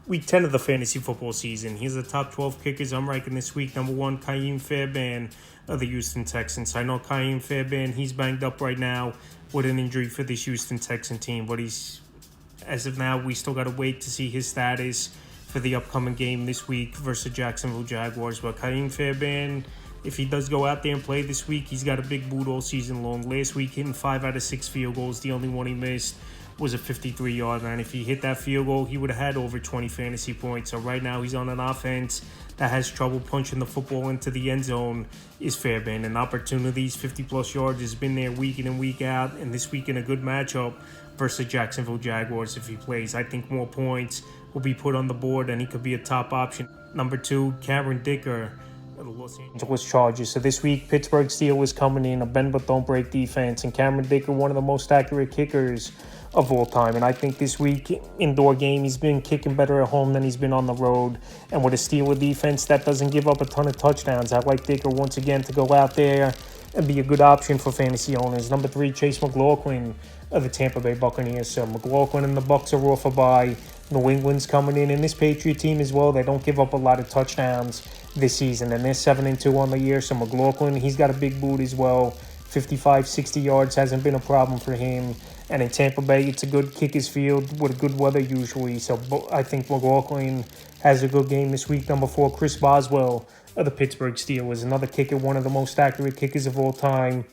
Week 10 of the fantasy football season. Here's the top 12 kickers I'm ranking this week. Number 1, Ka'im Fairbairn of the Houston Texans. I know Ka'im Fairbairn, he's banged up right now with an injury for this Houston Texan team, but as of now, we still got to wait to see his status for the upcoming game this week versus Jacksonville Jaguars. But Ka'im Fairbairn, if he does go out there and play this week, he's got a big boot all season long. Last week, hitting 5 out of 6 field goals. The only one he missed was a 53-yard line. If he hit that field goal, he would have had over 20 fantasy points. So right now, he's on an offense that has trouble punching the football into the end zone is Fairbairn. And opportunities, 50-plus yards, has been there week in and week out. And this week in a good matchup versus Jacksonville Jaguars if he plays. I think more points will be put on the board and he could be a top option. Number 2, Cameron Dicker of the Los Angeles Chargers. So this week, Pittsburgh Steelers coming in, a bend but don't break defense. And Cameron Dicker, one of the most accurate kickers of all time. And I think this week, indoor game, he's been kicking better at home than he's been on the road. And with a Steeler defense that doesn't give up a ton of touchdowns, I like Dicker once again to go out there and be a good option for fantasy owners. Number 3, Chase McLaughlin of the Tampa Bay Buccaneers. So McLaughlin and the Bucs are off a bye. New England's coming in, and this Patriot team as well, they don't give up a lot of touchdowns this season, and they're 7-2 on the year. So McLaughlin, he's got a big boot as well. 55, 60 yards hasn't been a problem for him. And in Tampa Bay, it's a good kicker's field with good weather usually. So I think McLaughlin has a good game this week. Number 4, Chris Boswell of the Pittsburgh Steelers. Another kicker, one of the most accurate kickers of all time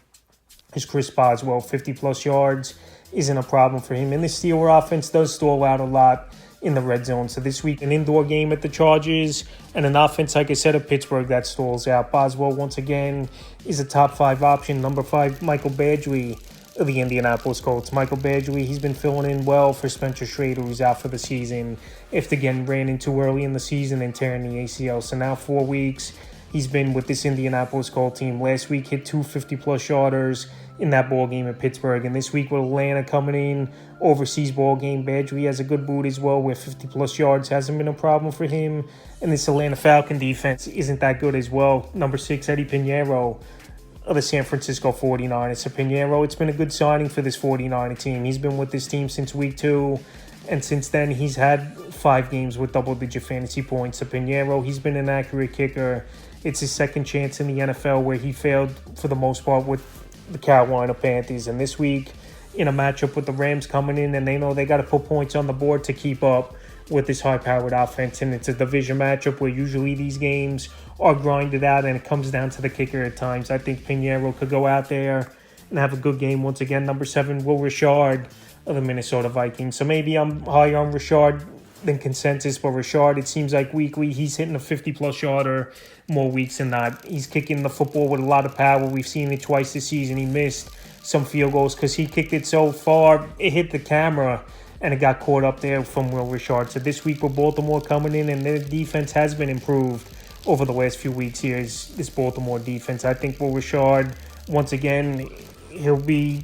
is Chris Boswell. 50-plus yards isn't a problem for him. And the Steeler offense does stall out a lot in the red zone. So this week, an indoor game at the Chargers and an offense, like I said, of Pittsburgh that stalls out. Boswell, once again, is a top 5 option. Number 5, Michael Badgley of the Indianapolis Colts. Michael Badgley, he's been filling in well for Spencer Schrader, who's out for the season after getting ran in too early in the season and tearing the ACL. So now 4 weeks he's been with this Indianapolis Colts team. Last week hit 2 50-plus yarders in that ball game at Pittsburgh. And this week with Atlanta coming in, overseas ball game, Badgley has a good boot as well, where 50-plus yards hasn't been a problem for him. And this Atlanta Falcon defense isn't that good as well. Number 6, Eddie Pinheiro of the San Francisco 49ers. So Pinheiro, it's been a good signing for this 49er team. He's been with this team since week 2, and since then he's had 5 games with double-digit fantasy points. So Pinheiro, he's been an accurate kicker. It's his second chance in the NFL where he failed for the most part with the Carolina Panthers. And this week, in a matchup with the Rams coming in, and they know they got to put points on the board to keep up with this high-powered offense. And it's a division matchup where usually these games are grinded out and it comes down to the kicker at times. I think Pinheiro could go out there and have a good game once again. Number 7, Will Richard of the Minnesota Vikings. So maybe I'm higher on Richard than consensus, but Richard, it seems like weekly he's hitting a 50-plus yarder more weeks than not. He's kicking the football with a lot of power. We've seen it twice this season. He missed some field goals because he kicked it so far, it hit the camera and it got caught up there from Will Richard. So this week with Baltimore coming in, and their defense has been improved over the last few weeks here, is this Baltimore defense. I think Will Richard, once again, he'll be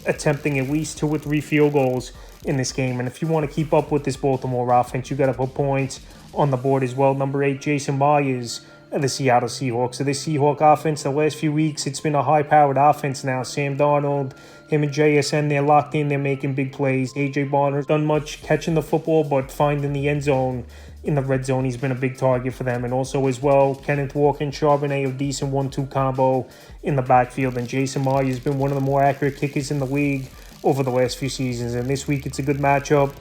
attempting at least 2 or 3 field goals in this game. And if you want to keep up with this Baltimore offense, you got to put points on the board as well. Number 8, Jason Myers of the Seattle Seahawks. So this Seahawk offense, the last few weeks, it's been a high-powered offense now. Sam Darnold, him and JSN, they're locked in. They're making big plays. A.J. Barner's done much catching the football, but finding the end zone in the red zone, he's been a big target for them. And also as well, Kenneth Walker and Charbonnet, a decent 1-2 combo in the backfield. And Jason Myers has been one of the more accurate kickers in the league over the last few seasons. And this week, it's a good matchup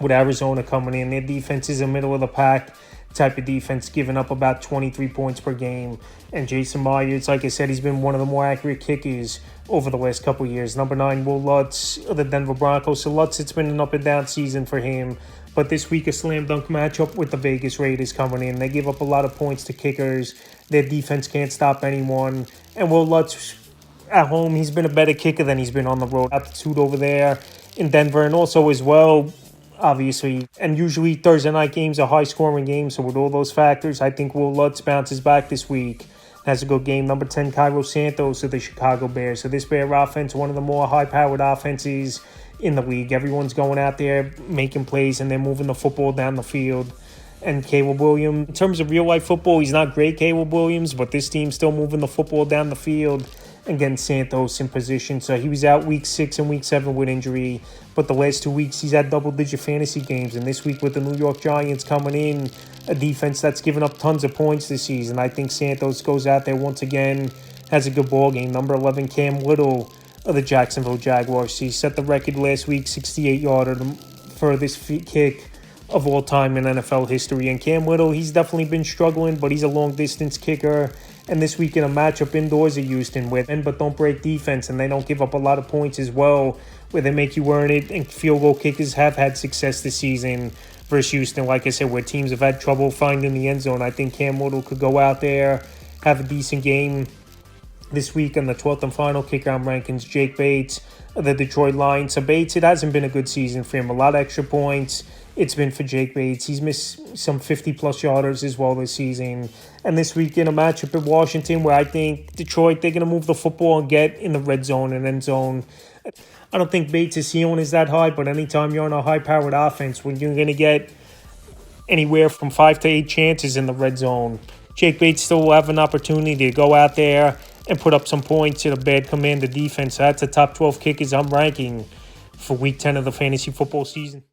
with Arizona coming in. Their defense is a middle-of-the-pack type of defense, giving up about 23 points per game. And Jason Myers, like I said, he's been one of the more accurate kickers over the last couple of years. Number 9, Will Lutz of the Denver Broncos. So Lutz, it's been an up-and-down season for him. But this week, a slam-dunk matchup with the Vegas Raiders coming in. They give up a lot of points to kickers. Their defense can't stop anyone. And Will Lutz, at home, he's been a better kicker than he's been on the road. Altitude over there in Denver. And also as well, obviously, and usually Thursday night games are high-scoring games. So with all those factors, I think Will Lutz bounces back this week. Has a good game. Number 10, Cairo Santos of the Chicago Bears. So this Bear offense, one of the more high-powered offenses in the league. Everyone's going out there making plays and they're moving the football down the field. And Caleb Williams, in terms of real-life football, he's not great, Caleb Williams, but this team's still moving the football down the field and getting Santos in position. So he was out week 6 and week 7 with injury, but the last 2 weeks he's had double-digit fantasy games. And this week with the New York Giants coming in, a defense that's given up tons of points this season, I think Santos goes out there once again, has a good ball game. Number 11, Cam Little of the Jacksonville Jaguars. He set the record last week, 68-yarder, the furthest kick of all time in NFL history. And Cam Little, he's definitely been struggling, but he's a long-distance kicker. And this week in a matchup indoors at Houston with but don't break defense, and they don't give up a lot of points as well, where they make you earn it, and field goal kickers have had success this season versus Houston, like I said, where teams have had trouble finding the end zone. I think Cam Little could go out there, have a decent game this week. On the 12th and final kicker on rankings, Jake Bates of the Detroit Lions. So Bates, it hasn't been a good season for him. A lot of extra points it's been for Jake Bates. He's missed some 50-plus yarders as well this season. And this week in a matchup at Washington, where I think Detroit, they're going to move the football and get in the red zone and end zone. I don't think Bates' ceiling is that high, but anytime you're on a high-powered offense, when you're going to get anywhere from 5 to 8 chances in the red zone, Jake Bates still will have an opportunity to go out there and put up some points in a bad Commander defense. So that's a top 12 kickers I'm ranking for Week 10 of the fantasy football season.